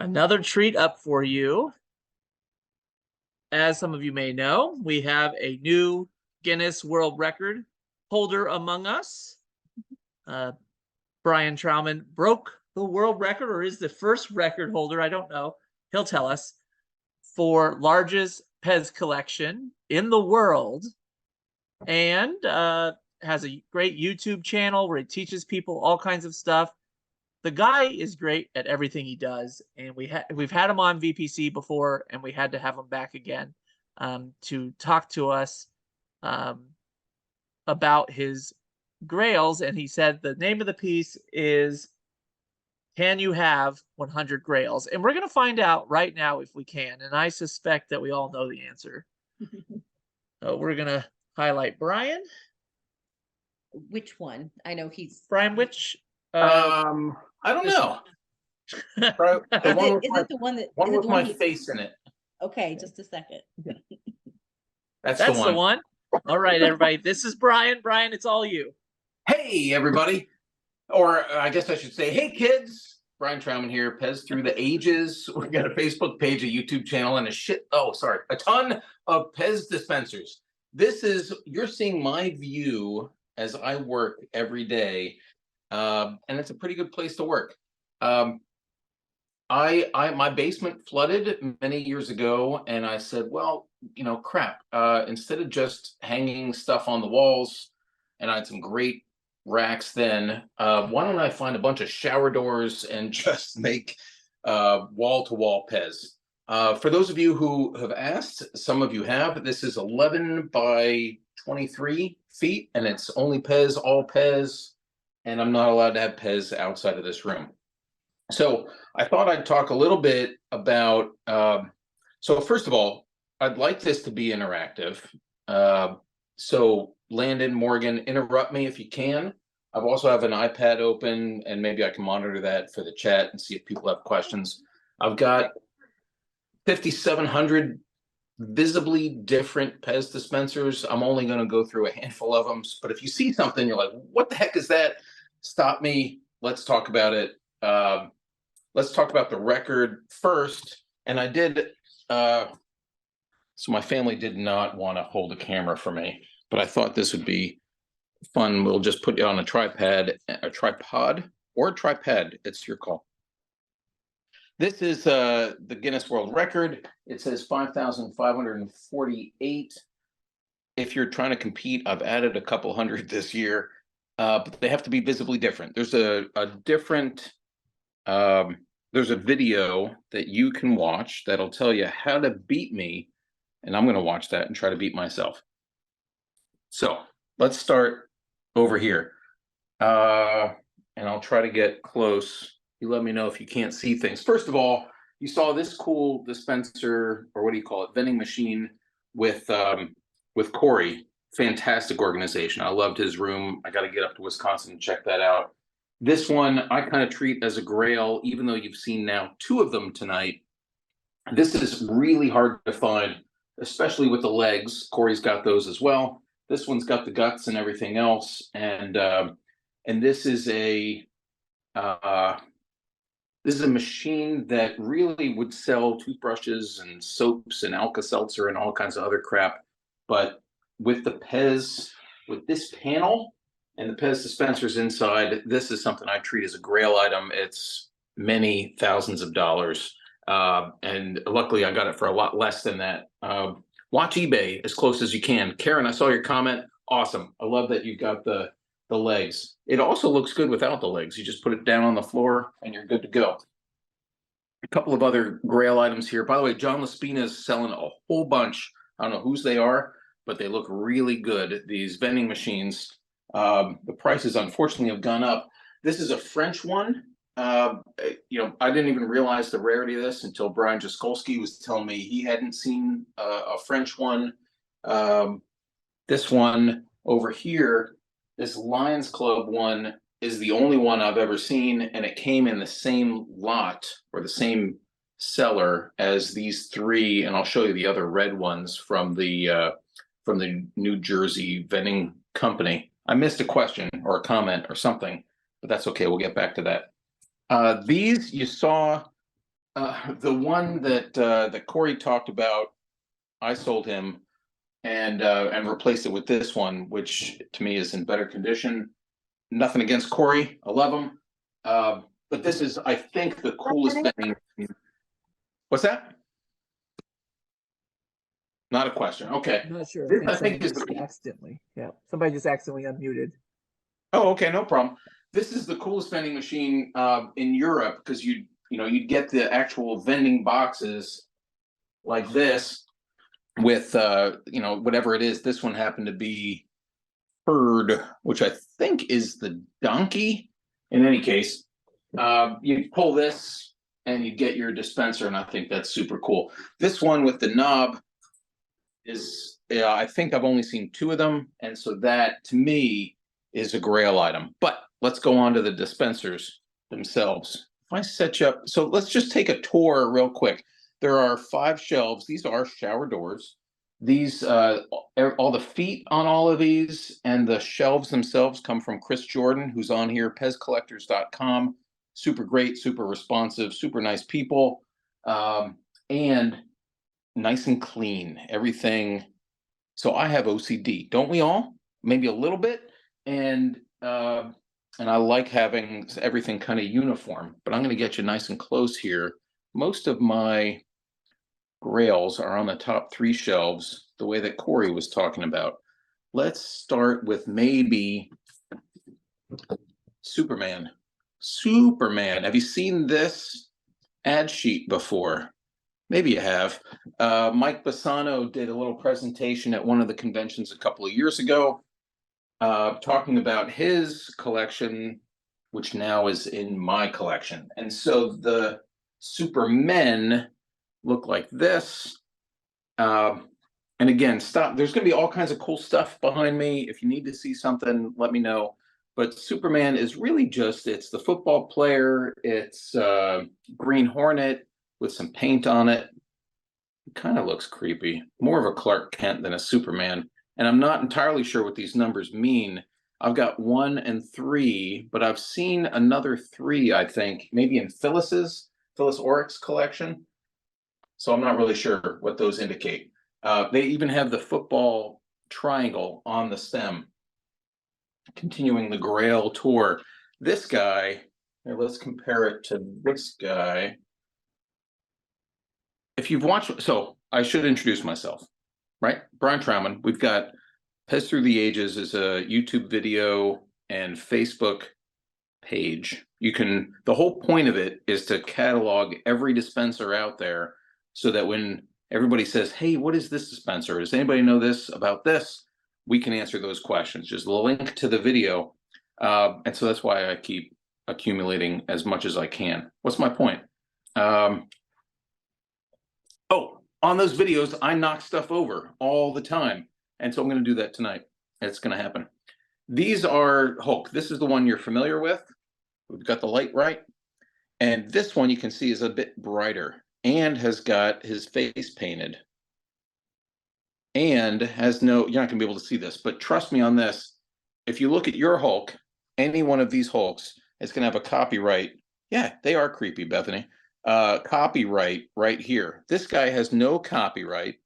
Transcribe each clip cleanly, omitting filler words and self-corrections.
Another treat up for you. As some of you may know, we have a new Guinness World Record holder among us. Brian Trauman broke the world record, or is the first record holder, I don't know, he'll tell us, for largest Pez collection in the world, and has a great YouTube channel where he teaches people all kinds of stuff. The guy is great at everything he does, and we've had him on VPC before, and we had to have him back again to talk to us about his Grails. And he said the name of the piece is "Can You Have 100 Grails?" And we're going to find out right now if we can, and I suspect that we all know the answer. So we're going to highlight Brian. Which one? I know he's Brian, which I don't know. Is it the one that one with my face in it? Okay, just a second. That's the one. All right, everybody. This is Brian. Brian, it's all you. Hey, everybody. Or I guess I should say, hey, kids. Brian Trauman here, Pez Through the Ages. We've got a Facebook page, a YouTube channel, and a ton of Pez dispensers. You're seeing my view as I work every day. And it's a pretty good place to work. My basement flooded many years ago, and I said, well, crap. Instead of just hanging stuff on the walls, and I had some great racks then, why don't I find a bunch of shower doors and just make wall-to-wall Pez? For those of you who have asked, some of you have, this is 11 by 23 feet, and it's only Pez, all Pez. And I'm not allowed to have Pez outside of this room. So I thought I'd talk a little bit about, so first of all, I'd like this to be interactive. So Landon, Morgan, interrupt me if you can. I also have an iPad open, and maybe I can monitor that for the chat and see if people have questions. I've got 5,700 visibly different Pez dispensers. I'm only going to go through a handful of them. But if you see something, you're like, what the heck is that? Stop me. Let's talk about it. Let's talk about the record first. And I did, so my family did not want to hold a camera for me, but I thought this would be fun. We'll just put it on a tripod, or a tripod. It's your call. This is the Guinness World Record. It says 5,548. If you're trying to compete, I've added a couple hundred this year, but they have to be visibly different. There's there's a video that you can watch that'll tell you how to beat me, and I'm going to watch that and try to beat myself. So let's start over here, and I'll try to get close. You let me know if you can't see things. First of all, you saw this cool dispenser, or what do you call it, vending machine with Corey. Fantastic organization. I loved his room. I got to get up to Wisconsin and check that out. This one I kind of treat as a grail, even though you've seen now 2 of them tonight. This is really hard to find, especially with the legs. Corey's got those as well. This one's got the guts and everything else. And this is a machine that really would sell toothbrushes and soaps and Alka-Seltzer and all kinds of other crap. But with the Pez, with this panel and the Pez dispensers inside, this is something I treat as a grail item. It's many thousands of dollars. And luckily I got it for a lot less than that. Watch eBay as close as you can. Karen, I saw your comment. Awesome. I love that you've got the legs. It also looks good without the legs. You just put it down on the floor and you're good to go. A couple of other grail items here. By the way, John Laspina is selling a whole bunch. I don't know whose they are, but they look really good. These vending machines, the prices unfortunately have gone up. This is a French one. I didn't even realize the rarity of this until Brian Jaskolski was telling me he hadn't seen a French one. This one over here, this Lions Club one, is the only one I've ever seen, and it came in the same lot or the same seller as these 3, and I'll show you the other red ones from the New Jersey vending company. I missed a question or a comment or something, but that's okay. We'll get back to that. These you saw The one that Corey talked about, I sold him and replaced it with this one, which to me is in better condition. Nothing against Corey, I love him. But this is, I think, the coolest thing. What's that? Not a question. Okay. I'm not sure. This, I someone think, is just the accidentally. Yeah, somebody just accidentally unmuted. Oh, okay, no problem. This is the coolest vending machine in Europe because you'd get the actual vending boxes like this with whatever it is. This one happened to be herd, which I think is the donkey. In any case, you pull this and you get your dispenser, and I think that's super cool. This one with the knob is, I think I've only seen 2 of them, and so that to me is a Grail item. But let's go on to the dispensers themselves. If I set you up, so let's just take a tour real quick. There are 5 shelves. These are shower doors. These, all the feet on all of these and the shelves themselves come from Chris Jordan, who's on here, pezcollectors.com. Super great, super responsive, super nice people, and nice and clean, everything. So I have OCD, don't we all? Maybe a little bit. And I like having everything kind of uniform, but I'm going to get you nice and close here. Most of my Grails are on the top 3 shelves, the way that Corey was talking about. Let's start with maybe Superman. Superman. Have you seen this ad sheet before? Maybe you have. Mike Bassano did a little presentation at one of the conventions a couple of years ago, talking about his collection, which now is in my collection. And so the Supermen look like this. And again, stop. There's going to be all kinds of cool stuff behind me. If you need to see something, let me know. But Superman is really just, it's the football player. It's Green Hornet with some paint on it. It kind of looks creepy. More of a Clark Kent than a Superman. And I'm not entirely sure what these numbers mean. I've got 1 and 3, but I've seen another 3, I think, maybe in Phyllis Oryx collection. So I'm not really sure what those indicate. They even have the football triangle on the stem. Continuing the Grail tour. This guy, here, let's compare it to this guy. If you've watched, so I should introduce myself, right? Brian Trauman. We've got Pez Through the Ages is a YouTube video and Facebook page. The whole point of it is to catalog every dispenser out there so that when everybody says, hey, what is this dispenser? Does anybody know this about this? We can answer those questions. Just link to the video. And so that's why I keep accumulating as much as I can. What's my point? On those videos, I knock stuff over all the time. And so I'm going to do that tonight. It's going to happen. These are Hulk. This is the one you're familiar with. We've got the light right. And this one you can see is a bit brighter and has got his face painted. And has no, you're not going to be able to see this, but trust me on this. If you look at your Hulk, any one of these Hulks, it's going to have a copyright. Yeah, they are creepy, Bethany. Copyright right here. This guy has no copyright,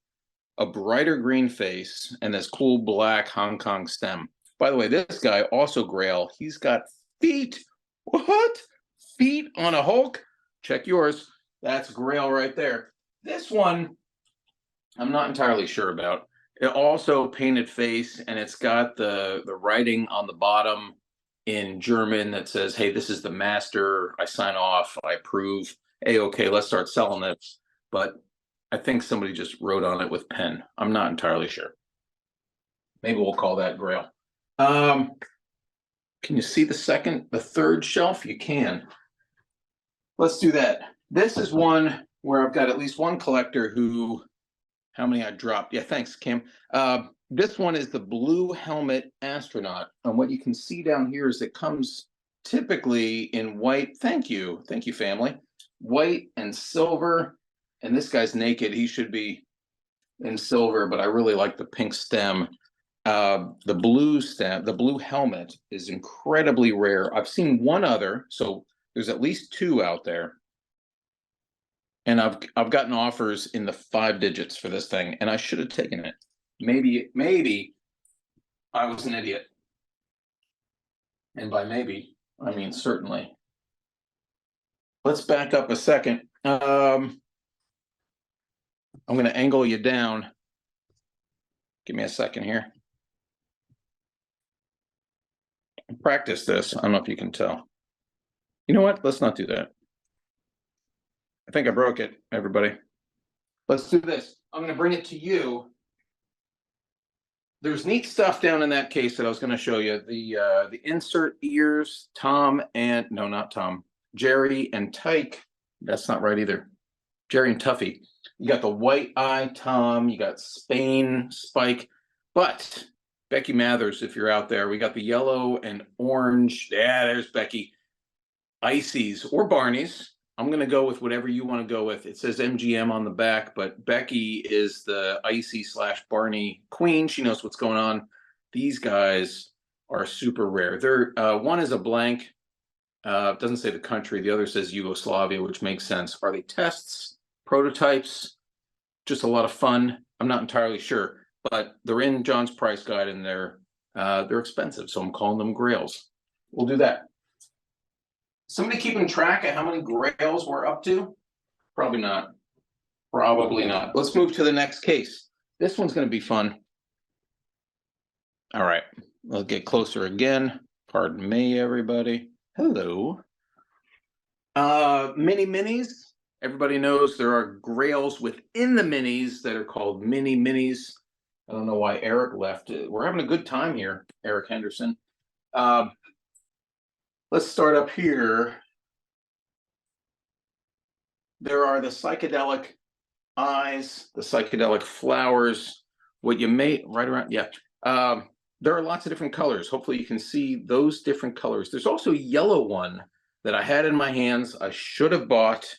a brighter green face, and this cool black Hong Kong stem. By the way, this guy also Grail. He's got feet. What? Feet on a Hulk? Check yours. That's Grail right there. This one, I'm not entirely sure about. It also painted face, and it's got the writing on the bottom in German that says, hey, this is the master. I sign off. I approve. Hey, okay, let's start selling this. But I think somebody just wrote on it with pen. I'm not entirely sure. Maybe we'll call that Grail. Can you see the third shelf? You can. Let's do that. This is one where I've got at least one collector who, how many I dropped? Yeah, thanks, Kim. This one is the Blue Helmet Astronaut. And what you can see down here is it comes typically in white. Thank you, family. White and silver. And this guy's naked. He should be in silver, but I really like the pink stem. The blue stem, the blue helmet is incredibly rare. I've seen one other, so there's at least 2 out there. And I've gotten offers in the 5 digits for this thing, and I should have taken it. Maybe I was an idiot. And by maybe, I mean certainly. Let's back up a second. I'm going to angle you down. Give me a second here. Practice this. I don't know if you can tell. You know what? Let's not do that. I think I broke it, everybody. Let's do this. I'm going to bring it to you. There's neat stuff down in that case that I was going to show you. The insert ears, Tom and no, not Tom, Jerry and Tyke. That's not right either. Jerry and Tuffy. You got the white eye Tom. You got Spain Spike. But Becky Mathers, if you're out there, we got the yellow and orange. Yeah, there's Becky. Icy's or Barney's. I'm going to go with whatever you want to go with. It says MGM on the back, but Becky is the Icy / Barney queen. She knows what's going on. These guys are super rare. They're one is a blank. Doesn't say the country. The other says Yugoslavia, which makes sense. Are they tests, prototypes? Just a lot of fun. I'm not entirely sure, but they're in John's price guide, and they're expensive. So I'm calling them Grails. We'll do that. Somebody keeping track of how many Grails we're up to? Probably not. Probably not. Let's move to the next case. This one's going to be fun. All right. Let's get closer again. Pardon me, everybody. Hello. Mini minis. Everybody knows there are Grails within the minis that are called mini minis. I don't know why Eric left. We're having a good time here, Eric Henderson. Let's start up here. There are the psychedelic eyes, the psychedelic flowers, what you may, right around, yeah. There are lots of different colors. Hopefully you can see those different colors. There's also a yellow one that I had in my hands. I should have bought.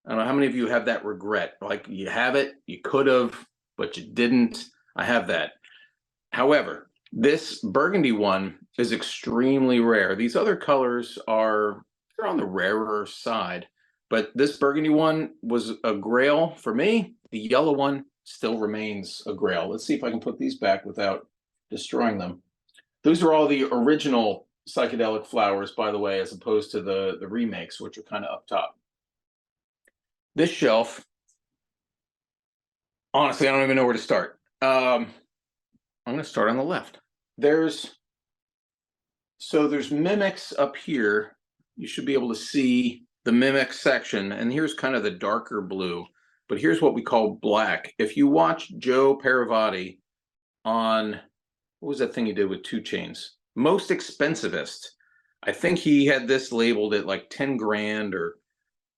I don't know how many of you have that regret. Like you have it, you could have, but you didn't. I have that. However, this burgundy one is extremely rare. These other colors they're on the rarer side, but this burgundy one was a Grail for me. The yellow one still remains a Grail. Let's see if I can put these back without destroying them. Those are all the original psychedelic flowers, by the way, as opposed to the remakes, which are kind of up top. This shelf, honestly, I don't even know where to start. I'm going to start on the left. There's mimics up here. You should be able to see the mimic section, and here's kind of the darker blue, but here's what we call black. If you watch Joe Paravati on, what was that thing he did with 2 Chainz? Most Expensivest. I think he had this labeled at like 10 grand or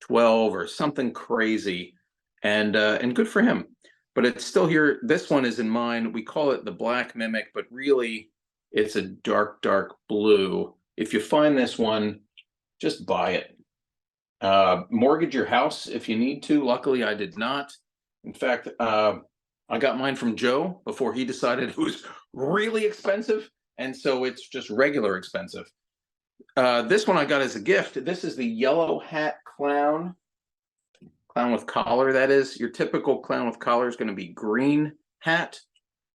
12 or something crazy, and good for him. But it's still here. This one is in mine. We call it the black mimic, but really it's a dark, dark blue. If you find this one, just buy it. Mortgage your house if you need to. Luckily, I did not. In fact, I got mine from Joe before he decided it was really expensive. And so it's just regular expensive. This one I got as a gift. This is the yellow hat clown. Clown with collar, that is. Your typical clown with collar is going to be green hat.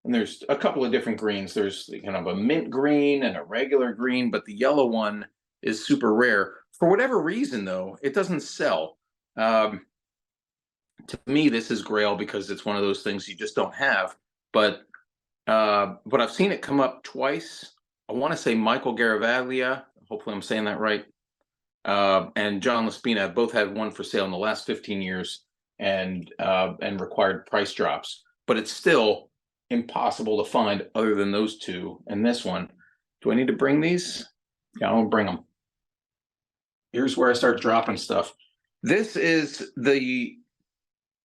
And there's a couple of different greens. There's kind of a mint green and a regular green, but the yellow one is super rare. For whatever reason, though, it doesn't sell. To me, this is Grail because it's one of those things you just don't have. But I've seen it come up twice. I want to say Michael Garavaglia. Hopefully I'm saying that right. And John Laspina have both had one for sale in the last 15 years and required price drops. But it's still impossible to find other than those two and this one. Do I need to bring these? Yeah, I'm gonna bring them. Here's where I start dropping stuff. This is I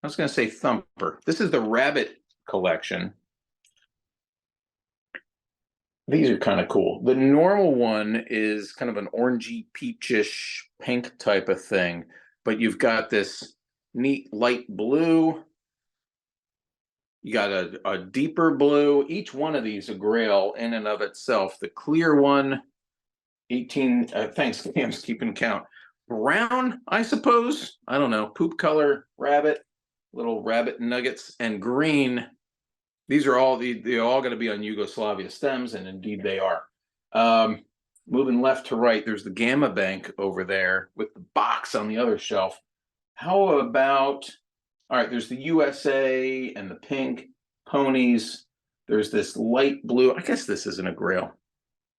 was gonna say Thumper. This is the Rabbit collection. These are kind of cool. The normal one is kind of an orangey, peachish, pink type of thing, but you've got this neat light blue. You got a deeper blue. Each one of these a Grail in and of itself. The clear one, 18, thanks, Cam's keeping count. brown, I suppose. I don't know. Poop color rabbit, little rabbit nuggets, and green. These are all they're all going to be on Yugoslavia stems, and indeed they are. Moving left to right, there's the Gamma Bank over there with the box on the other shelf. How about, all right, there's the USA and the pink ponies. There's this light blue. I guess this isn't a grail.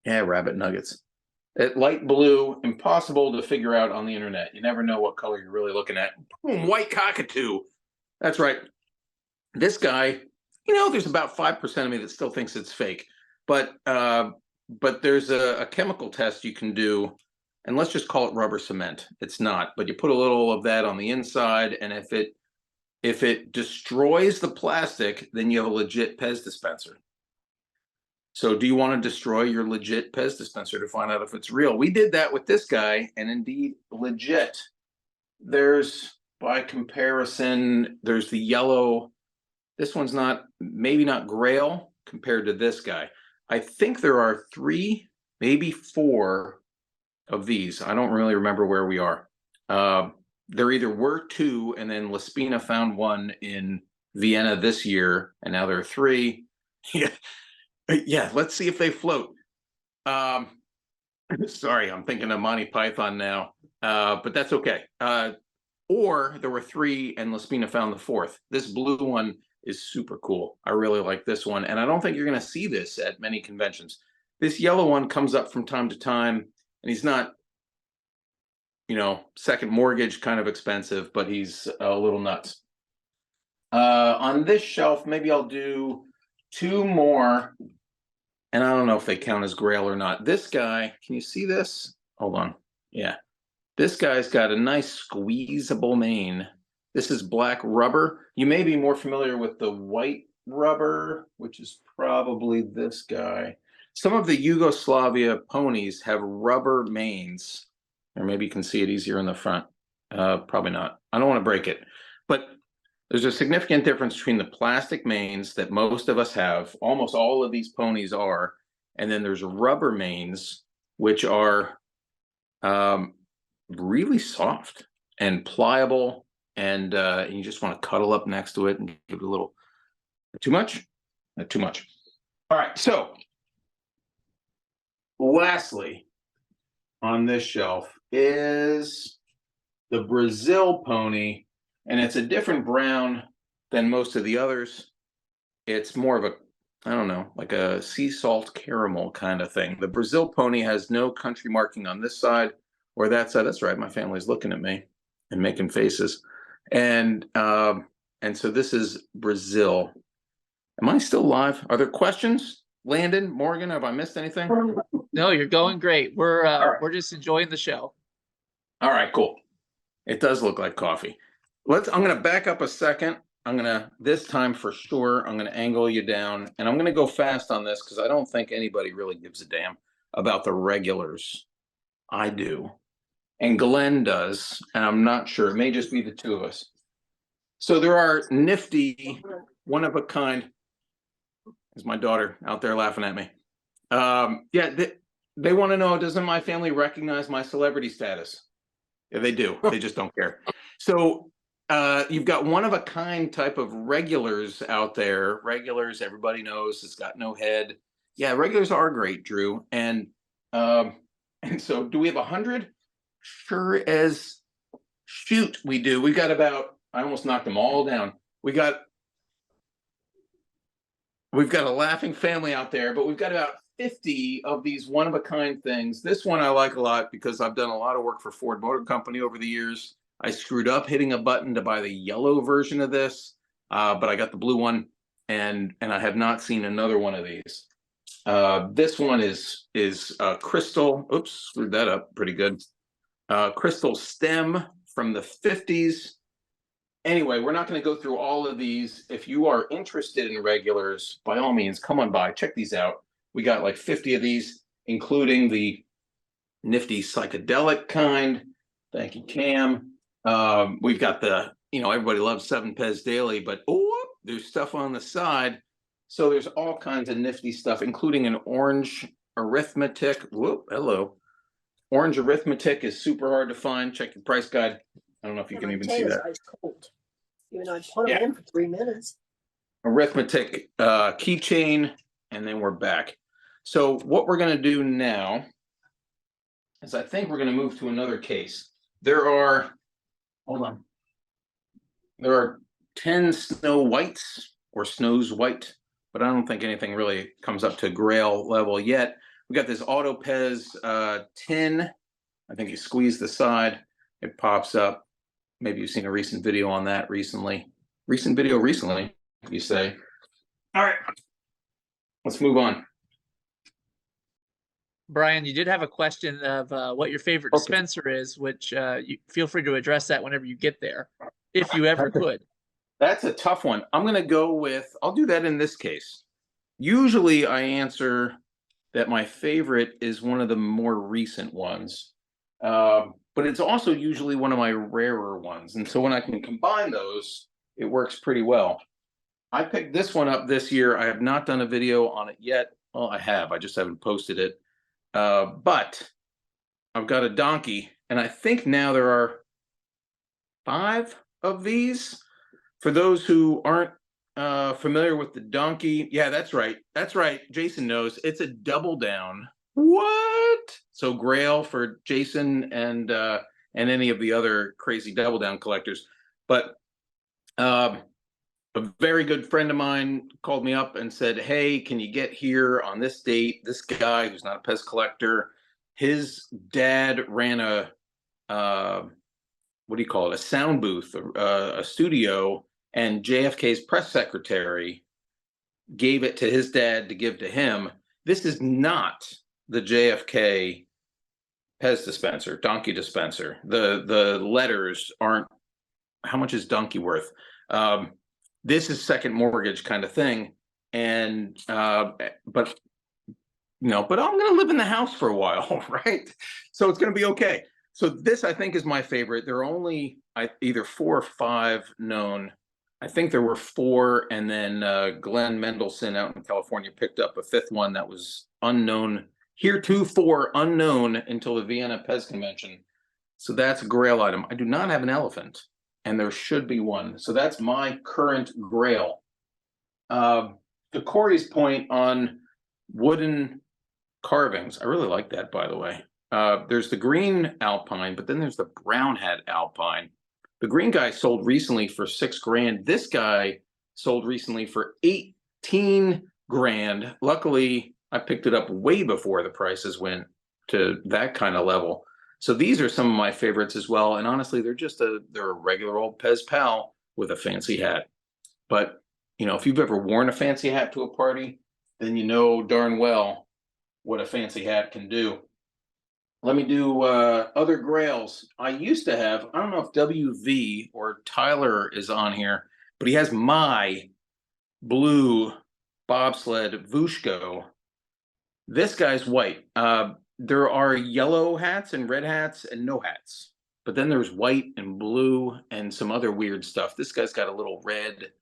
Yeah, rabbit nuggets. Light blue, impossible to figure out on the internet. You never know what color you're really looking at. Boom, white cockatoo. That's right. This guy, there's about 5% of me that still thinks it's fake. But there's a chemical test you can do, and let's just call it rubber cement. It's not, but you put a little of that on the inside, and if it destroys the plastic, then you have a legit Pez dispenser. So do you want to destroy your legit Pez dispenser to find out if it's real? We did that with this guy, and indeed legit. There's, by comparison, there's the yellow. This one's maybe not Grail compared to this guy. I think there are 3, maybe 4 of these. I don't really remember where we are. There either were 2, and then La Spina found one in Vienna this year, and now there are 3. Yeah, let's see if they float. Sorry, I'm thinking of Monty Python now, but that's okay. Or there were 3, and La Spina found the 4th. This blue one is super cool. I really like this one, and I don't think you're going to see this at many conventions. This yellow one comes up from time to time, and he's not, second mortgage kind of expensive, but he's a little nuts. On this shelf, maybe I'll do 2 more, and I don't know if they count as Grail or not. This guy, can you see this? Hold on. Yeah. This guy's got a nice squeezable mane. This is black rubber. You may be more familiar with the white rubber, which is probably this guy. Some of the Yugoslavia ponies have rubber manes, or maybe you can see it easier in the front. Probably not. I don't want to break it. But there's a significant difference between the plastic manes that most of us have. Almost all of these ponies are. And then there's rubber manes, which are really soft and pliable. And you just want to cuddle up next to it and give it a little. Too much? Not too much. All right. So lastly, on this shelf is the Brazil pony, and it's a different brown than most of the others. It's more of a, I don't know, like a sea salt caramel kind of thing. The Brazil pony has no country marking on this side or that side. That's right, my family's looking at me and making faces. And so this is Brazil. Am I still live? Are there questions? Landon, Morgan, have I missed anything? No, you're going great. We're right. we're just enjoying the show. All right, cool. It does look like coffee. I'm going to back up a second. This time for sure, I'm going to angle you down, and I'm going to go fast on this because I don't think anybody really gives a damn about the regulars. I do. And Glenn does, and I'm not sure. It may just be the 2 of us. So there are nifty, one-of-a-kind. There's my daughter out there laughing at me. Yeah, they want to know, doesn't my family recognize my celebrity status? Yeah, they do. They just don't care. So you've got one-of-a-kind type of regulars out there. Regulars, everybody knows, it's got no head. Yeah, regulars are great, Drew. And so do we have 100? Sure as shoot, we do. We've got about, I almost knocked them all down. We've got a laughing family out there, but we've got about 50 of these one-of-a-kind things. This one I like a lot because I've done a lot of work for Ford Motor Company over the years. I screwed up hitting a button to buy the yellow version of this, but I got the blue one, and I have not seen another one of these. This one is crystal. Oops, screwed that up pretty good. Crystal stem from the 50s. Anyway, we're not going to go through all of these. If you are interested in regulars, by all means, come on by. Check these out. We got like 50 of these, including the nifty psychedelic kind. Thank you, Cam. We've got the, everybody loves 7 Pez Daily, but there's stuff on the side. So there's all kinds of nifty stuff, including an orange arithmetic. Whoop, hello. Orange arithmetic is super hard to find. Check your price guide. I don't know if you And can my even tea see is that. ice cold. Even though I put them Yeah. in for 3 minutes. Arithmetic keychain, and then we're back. So what we're going to do now is I think we're going to move to another case. There are, hold on, there are 10 Snow Whites or Snows White, but I don't think anything really comes up to Grail level yet. We got this Auto Pez tin. I think you squeeze the side, it pops up. Maybe you've seen a recent video on that recently. Recent video recently, you say. All right, let's move on. Brian, you did have a question of what your favorite Okay. dispenser is, which you feel free to address that whenever you get there, if you ever could. That's a tough one. I'm going to go with, I'll do that in this case. Usually I answer that my favorite is one of the more recent ones. But it's also usually one of my rarer ones. And so when I can combine those, it works pretty well. I picked this one up this year. I have not done a video on it yet. Well, I have. I just haven't posted it. But I've got a donkey, and I think now there are 5 of these. For those who aren't familiar with the donkey, yeah, that's right. That's right. Jason knows. It's a double down. What? So Grail for Jason and any of the other crazy double down collectors. But a very good friend of mine called me up and said, hey, can you get here on this date? This guy who's not a Pez collector, his dad ran a what do you call it? A sound booth, a studio, and JFK's press secretary gave it to his dad to give to him. This is not the JFK Pez dispenser, donkey dispenser. The letters aren't, how much is donkey worth? This is second mortgage kind of thing. And, but I'm going to live in the house for a while, right? So it's going to be okay. So this, I think, is my favorite. There are only either 4 or 5 known. I think there were 4, and then Glenn Mendelson out in California picked up a 5th one that was unknown, heretofore unknown until the Vienna Pez Convention. So that's a Grail item. I do not have an elephant, and there should be one. So that's my current Grail. To Corey's point on wooden carvings, I really like that, by the way. There's the green Alpine, but then there's the brown hat Alpine. The green guy sold recently for $6,000. This guy sold recently for 18 grand. Luckily, I picked it up way before the prices went to that kind of level. So these are some of my favorites as well. And honestly, they're a regular old Pez pal with a fancy hat. But if you've ever worn a fancy hat to a party, then you know darn well what a fancy hat can do. Let me do other Grails. I used to have, I don't know if WV or Tyler is on here, but he has my blue bobsled Vushko. This guy's white. There are yellow hats and red hats and no hats. But then there's white and blue and some other weird stuff. This guy's got a little red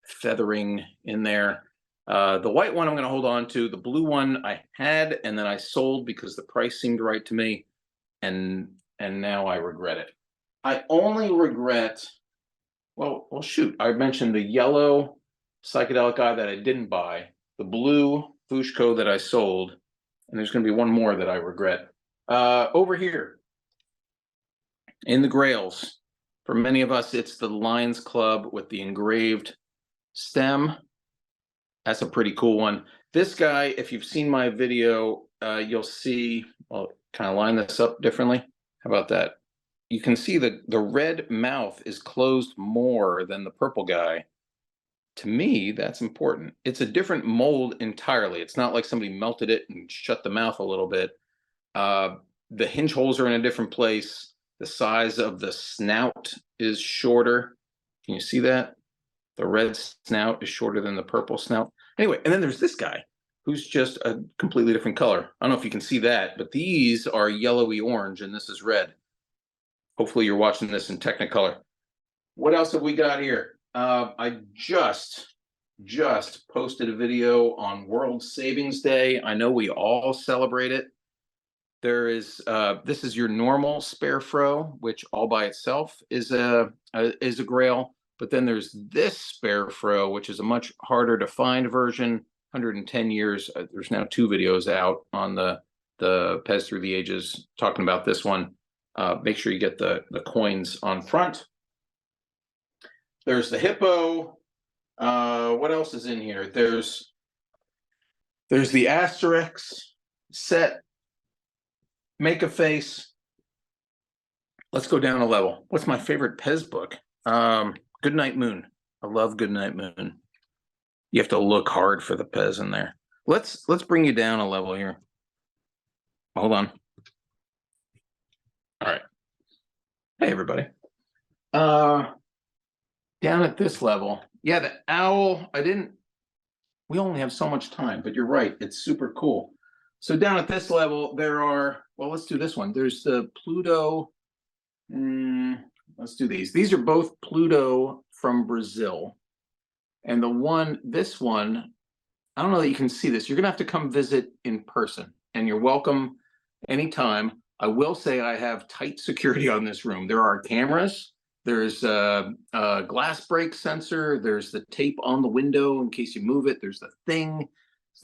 feathering in there. The white one I'm going to hold on to. The blue one I had, and then I sold because the price seemed right to me, and now I regret it. I only regret, well, shoot. I mentioned the yellow psychedelic guy that I didn't buy, the blue Fushko that I sold, and there's going to be one more that I regret. Over here in the Grails, for many of us, it's the Lions Club with the engraved stem. That's a pretty cool one. This guy, if you've seen my video, you'll see, I'll kind of line this up differently. How about that? You can see the red mouth is closed more than the purple guy. To me, that's important. It's a different mold entirely. It's not like somebody melted it and shut the mouth a little bit. The hinge holes are in a different place. The size of the snout is shorter. Can you see that? The red snout is shorter than the purple snout. Anyway, and then there's this guy who's just a completely different color. I don't know if you can see that, but these are yellowy orange and this is red. Hopefully you're watching this in Technicolor. What else have we got here? I just posted a video on World Savings Day. I know we all celebrate it. There is this is your normal spare fro, which all by itself is a grail. But then there's this spare fro, which is a much harder to find version. 110 years. There's now 2 videos out on the Pez Through the Ages talking about this one. Make sure you get the coins on front. There's the hippo. What else is in here? There's the Asterix set. Make a face. Let's go down a level. What's my favorite Pez book? Goodnight Moon. I love Goodnight Moon. You have to look hard for the Pez in there. Let's bring you down a level here. Hold on. All right. Hey everybody. Down at this level. Yeah, the owl. We only have so much time, but you're right. It's super cool. So down at this level, there are, well, let's do this one. There's the Pluto. Let's do these. These are both Pluto from Brazil. And this one, I don't know that you can see this. You're going to have to come visit in person. And you're welcome anytime. I will say I have tight security on this room. There are cameras. There's a glass break sensor. There's the tape on the window in case you move it. There's the thing.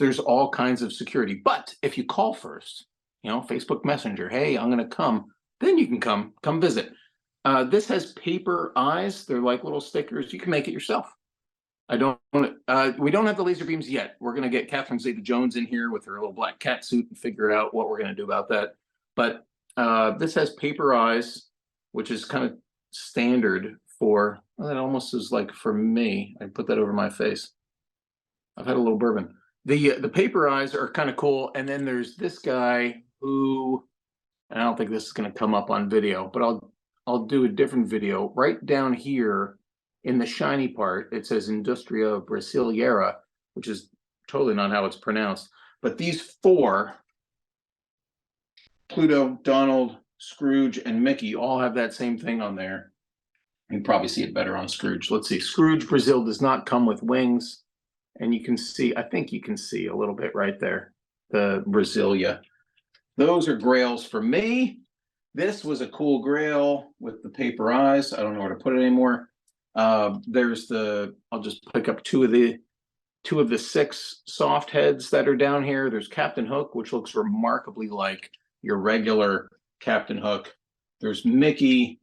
There's all kinds of security. But if you call first, Facebook Messenger, hey, I'm going to come, then you can come visit. This has paper eyes. They're like little stickers. You can make it yourself. We don't have the laser beams yet. We're going to get Catherine Zeta-Jones in here with her little black cat suit and figure out what we're going to do about that. But this has paper eyes, which is kind of standard for, well, that almost is like for me. I put that over my face. I've had a little bourbon. The paper eyes are kind of cool. And then there's this guy who, and I don't think this is going to come up on video, but I'll do a different video. Right down here in the shiny part, it says Industria Brasileira, which is totally not how it's pronounced. But these 4, Pluto, Donald, Scrooge, and Mickey, all have that same thing on there. You can probably see it better on Scrooge. Let's see. Scrooge Brazil does not come with wings. And you can see, I think you can see a little bit right there, the Brasilia. Those are grails for me. This was a cool grail with the paper eyes. I don't know where to put it anymore. There's I'll just pick up two of the 6 soft heads that are down here. There's Captain Hook, which looks remarkably like your regular Captain Hook. There's Mickey,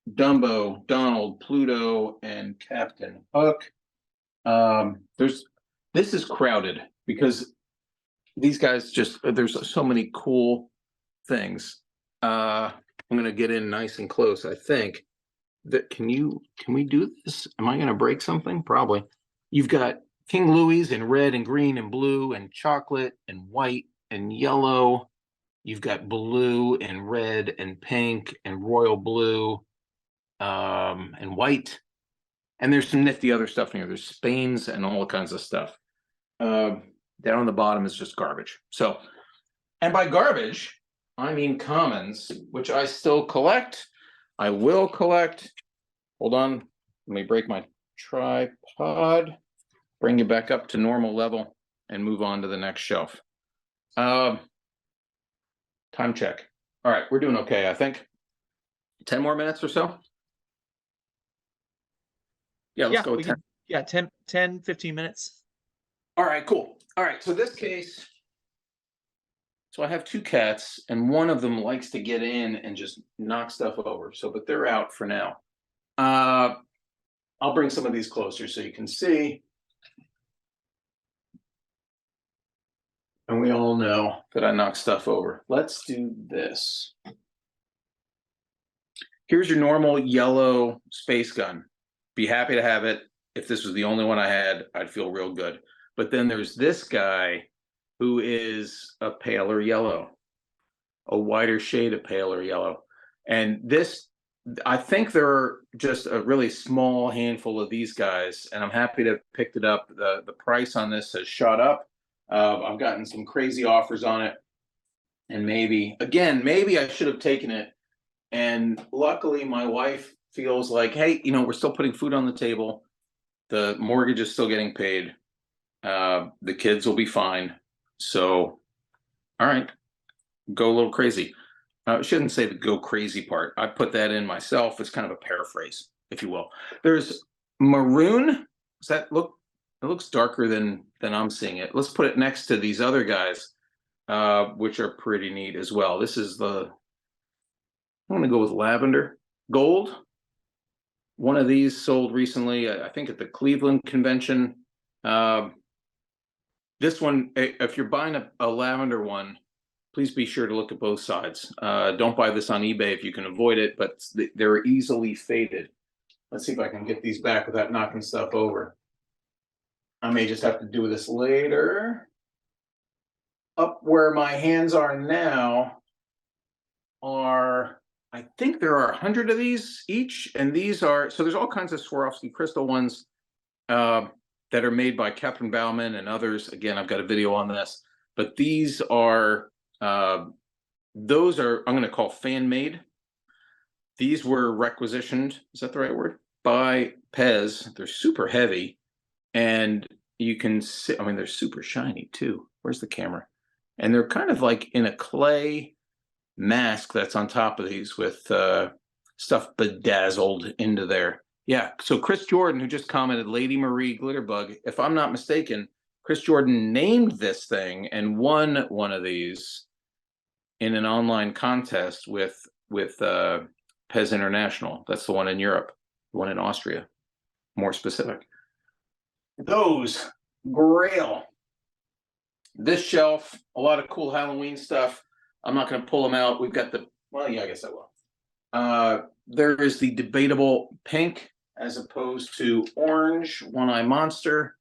Dumbo, Donald, Pluto, and Captain Hook. This is crowded because these guys there's so many cool things. I'm gonna get in nice and close. I think that can we do this? Am I gonna break something? Probably. You've got King Louis in red and green and blue and chocolate and white and yellow. You've got blue and red and pink and royal blue and white. And there's some nifty other stuff in here. There's Spains and all kinds of stuff. Down on the bottom is just garbage. So, and by garbage, I mean commons, which I still collect. I will collect. Hold on. Let me break my tripod. Bring you back up to normal level and move on to the next shelf. Time check. All right, we're doing okay, I think. 10 more minutes or so. Yeah, let's go with 10. Yeah, 10, 15 minutes. All right, cool. All right, so this case, so I have 2 cats, and one of them likes to get in and just knock stuff over. So, but they're out for now. I'll bring some of these closer so you can see. And we all know that I knock stuff over. Let's do this. Here's your normal yellow space gun. Be happy to have it. If this was the only one I had, I'd feel real good. But then there's this guy who is a paler yellow, a wider shade of paler yellow. And this, I think there are just a really small handful of these guys, and I'm happy to have picked it up. The price on this has shot up. I've gotten some crazy offers on it. And maybe I should have taken it. And luckily, my wife feels like, hey, we're still putting food on the table. The mortgage is still getting paid. The kids will be fine. So, all right, go a little crazy. I shouldn't say the go crazy part. I put that in myself. It's kind of a paraphrase, if you will. There's maroon. Does that look? It looks darker than I'm seeing it. Let's put it next to these other guys, which are pretty neat as well. This is the. I'm going to go with lavender. Gold. One of these sold recently, I think at the Cleveland convention. This one, if you're buying a lavender one, please be sure to look at both sides. Don't buy this on eBay if you can avoid it, but they're easily faded. Let's see if I can get these back without knocking stuff over. I may just have to do this later. Up where my hands are now are, I think there are 100 of these each, and these are, so there's all kinds of Swarovski crystal ones that are made by Catherine Bauman and others. Again, I've got a video on this, but these are, those are, I'm going to call fan made. These were requisitioned, is that the right word? By Pez. They're super heavy, and you can see, I mean, they're super shiny too. Where's the camera? And they're kind of like in a clay mask that's on top of these with stuff bedazzled into there. Yeah, so Chris Jordan, who just commented, Lady Marie Glitterbug, if I'm not mistaken, Chris Jordan named this thing and won one of these in an online contest with Pez International. That's the one in Europe, the one in Austria, more specific. Those, Grail. This shelf, a lot of cool Halloween stuff. I'm not going to pull them out. We've got the, well, yeah, I guess I will. There is the debatable pink as opposed to orange one-eye monster.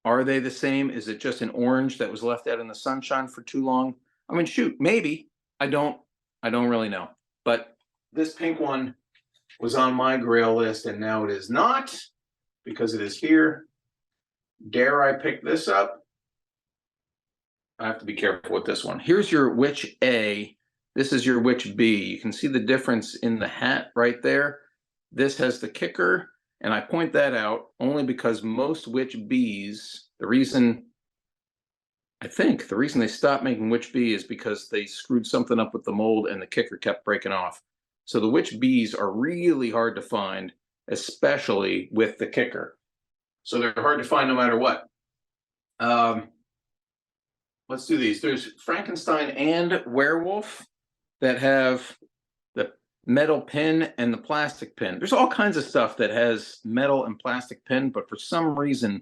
Are they the same? Is it just an orange that was left out in the sunshine for too long? I mean, shoot, maybe. I don't really know. But this pink one was on my Grail list, and now it is not because it is here. Dare I pick this up? I have to be careful with this one. Here's your Witch A. This is your Witch B. You can see the difference in the hat right there. This has the kicker, and I point that out only because most Witch Bs, I think the reason they stopped making Witch B is because they screwed something up with the mold and the kicker kept breaking off. So the Witch Bs are really hard to find, especially with the kicker. So they're hard to find no matter what. Let's do these. There's Frankenstein and Werewolf that have the metal pin and the plastic pin. There's all kinds of stuff that has metal and plastic pin, but for some reason,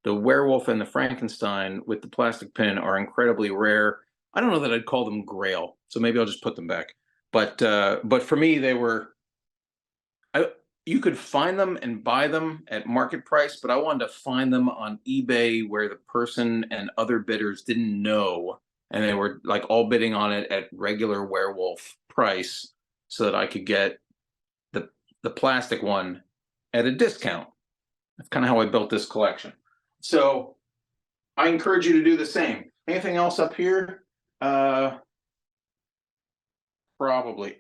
the Werewolf and the Frankenstein with the plastic pin are incredibly rare. I don't know that I'd call them Grail, so maybe I'll just put them back. But for me, they were, you could find them and buy them at market price, but I wanted to find them on eBay where the person and other bidders didn't know, and they were like all bidding on it at regular Werewolf price so that I could get the plastic one at a discount. That's kind of how I built this collection. So I encourage you to do the same. Anything else up here? Probably.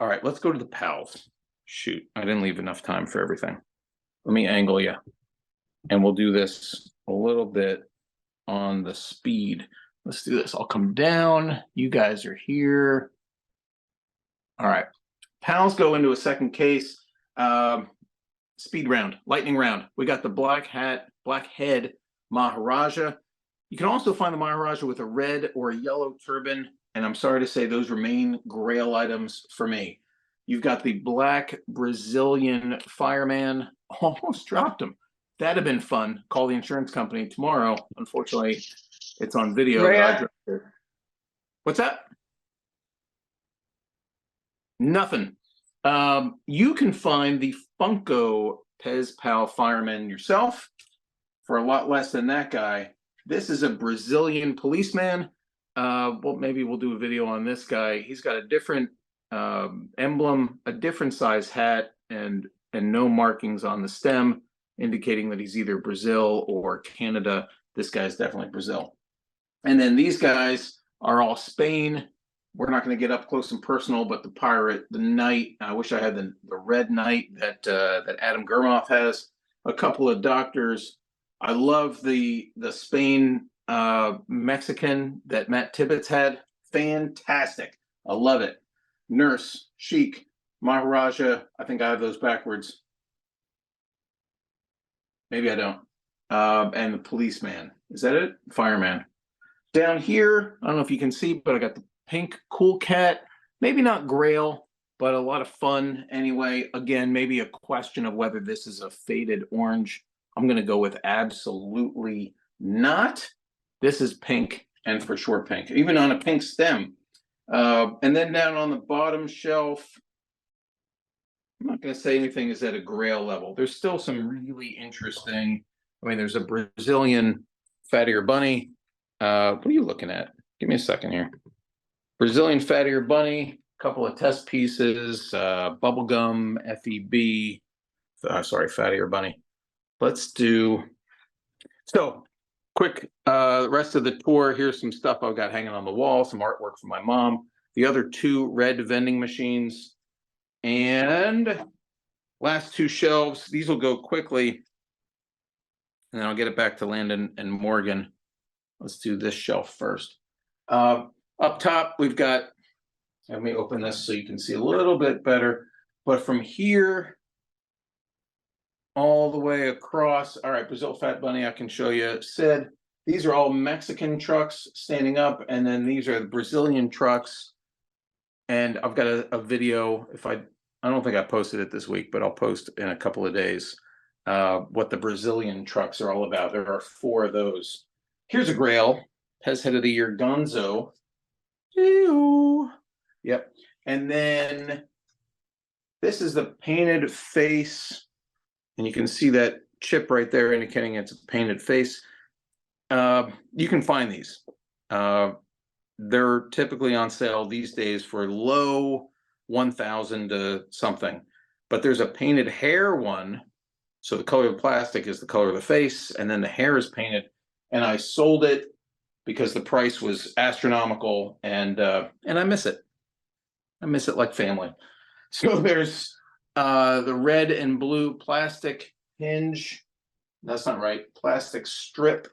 All right, let's go to the pals. Shoot, I didn't leave enough time for everything. Let me angle you. And we'll do this a little bit on the speed. Let's do this. I'll come down. You guys are here. All right. Pals go into a second case. Speed round, lightning round. We got the black head Maharaja. You can also find the Maharaja with a red or a yellow turban. And I'm sorry to say those remain Grail items for me. You've got the black Brazilian fireman. Almost dropped him. That'd have been fun. Call the insurance company tomorrow. Unfortunately, it's on video. What's that? Nothing. You can find the Funko Pez Pal fireman yourself for a lot less than that guy. This is a Brazilian policeman. Well, maybe we'll do a video on this guy. He's got a different emblem, a different size hat, and no markings on the stem, indicating that he's either Brazil or Canada. This guy's definitely Brazil. And then these guys are all Spain. We're not going to get up close and personal, but the pirate, the knight. I wish I had the red knight that Adam Germoff has. A couple of doctors. I love the Spain Mexican that Matt Tibbetts had. Fantastic. I love it. Nurse, Chic, Maharaja. I think I have those backwards. Maybe I don't. And the policeman. Is that it? Fireman. Down here, I don't know if you can see, but I got the pink Cool Cat. Maybe not Grail, but a lot of fun anyway. Again, maybe a question of whether this is a faded orange. I'm going to go with absolutely not. This is pink, and for sure pink, even on a pink stem. And then down on the bottom shelf, I'm not going to say anything is at a Grail level. There's still some really interesting. I mean, there's a Brazilian fat ear bunny. What are you looking at? Give me a second here. Brazilian fat ear bunny, a couple of test pieces, bubblegum, FEB. Sorry, fat ear bunny. Let's do. So quick, the rest of the tour. Here's some stuff I've got hanging on the wall, some artwork from my mom. The other two red vending machines. And last two shelves. These will go quickly. And then I'll get it back to Landon and Morgan. Let's do this shelf first. Up top, we've got, let me open this so you can see a little bit better. But from here all the way across, all right, Brazil Fat Bunny, I can show you. Sid, these are all Mexican trucks standing up, and then these are the Brazilian trucks. And I've got a video, I don't think I posted it this week, but I'll post in a couple of days what the Brazilian trucks are all about. There are 4 of those. Here's a Grail, Pez Head of the Year Gonzo. Ew. Yep. And then this is the painted face. And you can see that chip right there indicating it's a painted face. You can find these. They're typically on sale these days for low 1,000 to something. But there's a painted hair one. So the color of the plastic is the color of the face, and then the hair is painted. And I sold it because the price was astronomical, and I miss it. I miss it like family. So there's the red and blue plastic hinge. That's not right. Plastic strip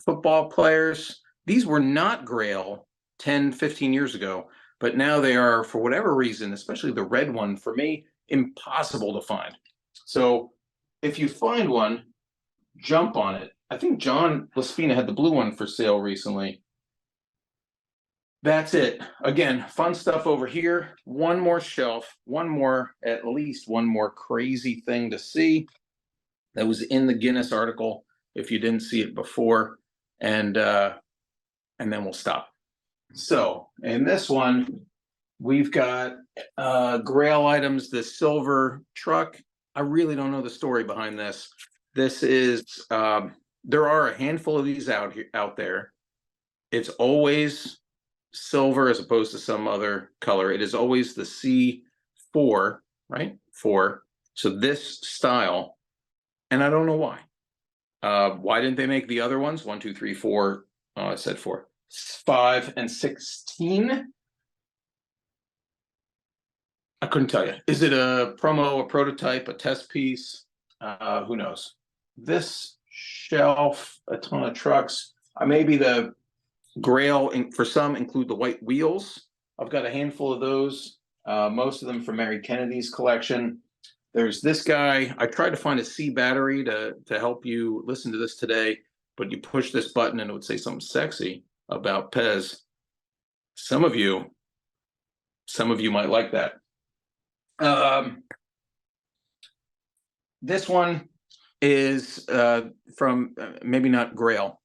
football players. These were not Grail 10, 15 years ago, but now they are, for whatever reason, especially the red one, for me, impossible to find. So if you find one, jump on it. I think John Laspina had the blue one for sale recently. That's it. Again, fun stuff over here. One more shelf, at least one more crazy thing to see. That was in the Guinness article, if you didn't see it before. And then we'll stop. So in this one, we've got Grail items, the silver truck. I really don't know the story behind this. This is, there are a handful of these out there. It's always silver as opposed to some other color. It is always the C4, right? 4. So this style, and I don't know why. Why didn't they make the other ones? 1, 2, 3, 4. I said 4, 5, and 16. I couldn't tell you. Is it a promo, a prototype, a test piece? Who knows? This shelf, a ton of trucks. Maybe the Grail, for some, include the white wheels. I've got a handful of those, most of them from Mary Kennedy's collection. There's this guy. I tried to find a C battery to help you listen to this today, but you push this button and it would say something sexy about Pez. Some of you might like that. This one is from maybe not Grail.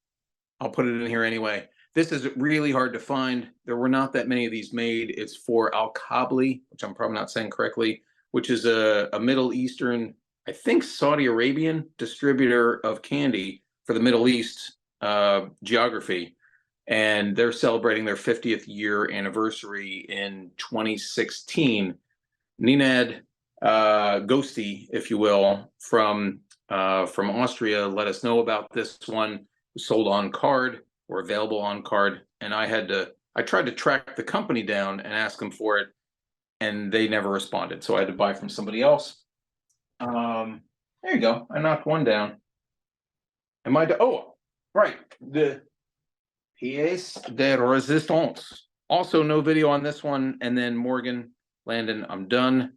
I'll put it in here anyway. This is really hard to find. There were not that many of these made. It's for Al-Qabli, which I'm probably not saying correctly, which is a Middle Eastern, I think Saudi Arabian distributor of candy for the Middle East geography. And they're celebrating their 50th year anniversary in 2016. Ninad Ghosty, if you will, from Austria, let us know about this one. Sold on card or available on card, and I tried to track the company down and ask them for it, and they never responded. So I had to buy from somebody else. There you go. I knocked one down. Oh, right. The pièce de résistance. Also, no video on this one. And then Morgan, Landon, I'm done.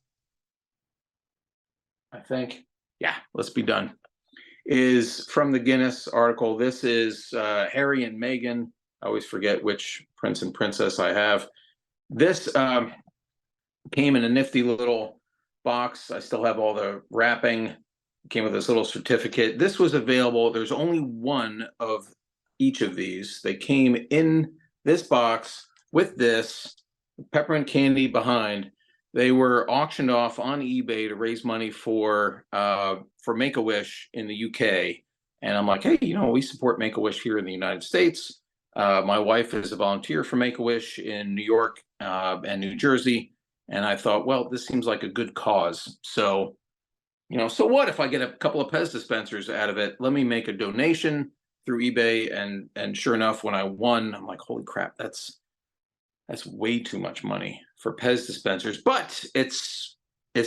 I think. Yeah, let's be done. Is from the Guinness article. This is Harry and Meghan. I always forget which prince and princess I have. This came in a nifty little box. I still have all the wrapping. Came with this little certificate. This was available. There's only one of each of these. They came in this box with this peppermint candy behind. They were auctioned off on eBay to raise money for Make-A-Wish in the UK. And I'm like, hey, we support Make-A-Wish here in the United States. My wife is a volunteer for Make-A-Wish in New York and New Jersey. And I thought, well, this seems like a good cause. So, so what if I get a couple of Pez dispensers out of it? Let me make a donation through eBay. And sure enough, when I won, I'm like, holy crap, that's way too much money for Pez dispensers, but it's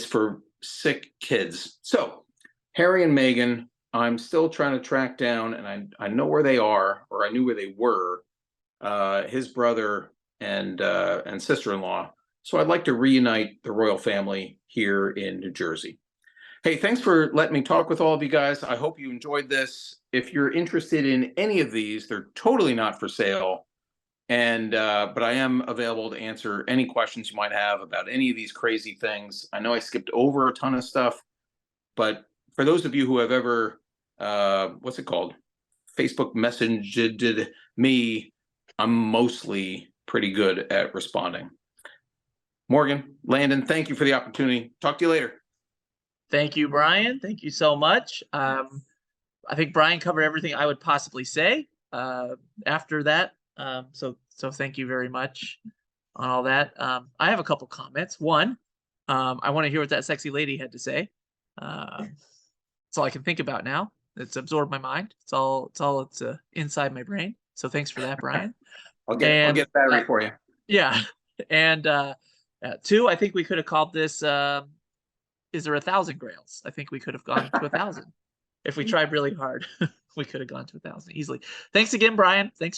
for sick kids. So Harry and Meghan, I'm still trying to track down, and I know where they are, or I knew where they were, his brother and sister-in-law. So I'd like to reunite the royal family here in New Jersey. Hey, thanks for letting me talk with all of you guys. I hope you enjoyed this. If you're interested in any of these, they're totally not for sale. And but I am available to answer any questions you might have about any of these crazy things. I know I skipped over a ton of stuff, but for those of you who have ever, what's it called? Facebook messaged me, I'm mostly pretty good at responding. Morgan, Landon, thank you for the opportunity. Talk to you later. Thank you, Brian. Thank you so much. I think Brian covered everything I would possibly say after that. So thank you very much on all that. I have a couple comments. One, I want to hear what that sexy lady had to say. That's all I can think about now. It's absorbed my mind. It's all inside my brain. So thanks for that, Brian. I'll get a battery for you. Yeah. And two, I think we could have called this is there 1,000 Grails? I think we could have gone to 1,000. If we tried really hard, we could have gone to 1,000 easily. Thanks again, Brian. Thanks.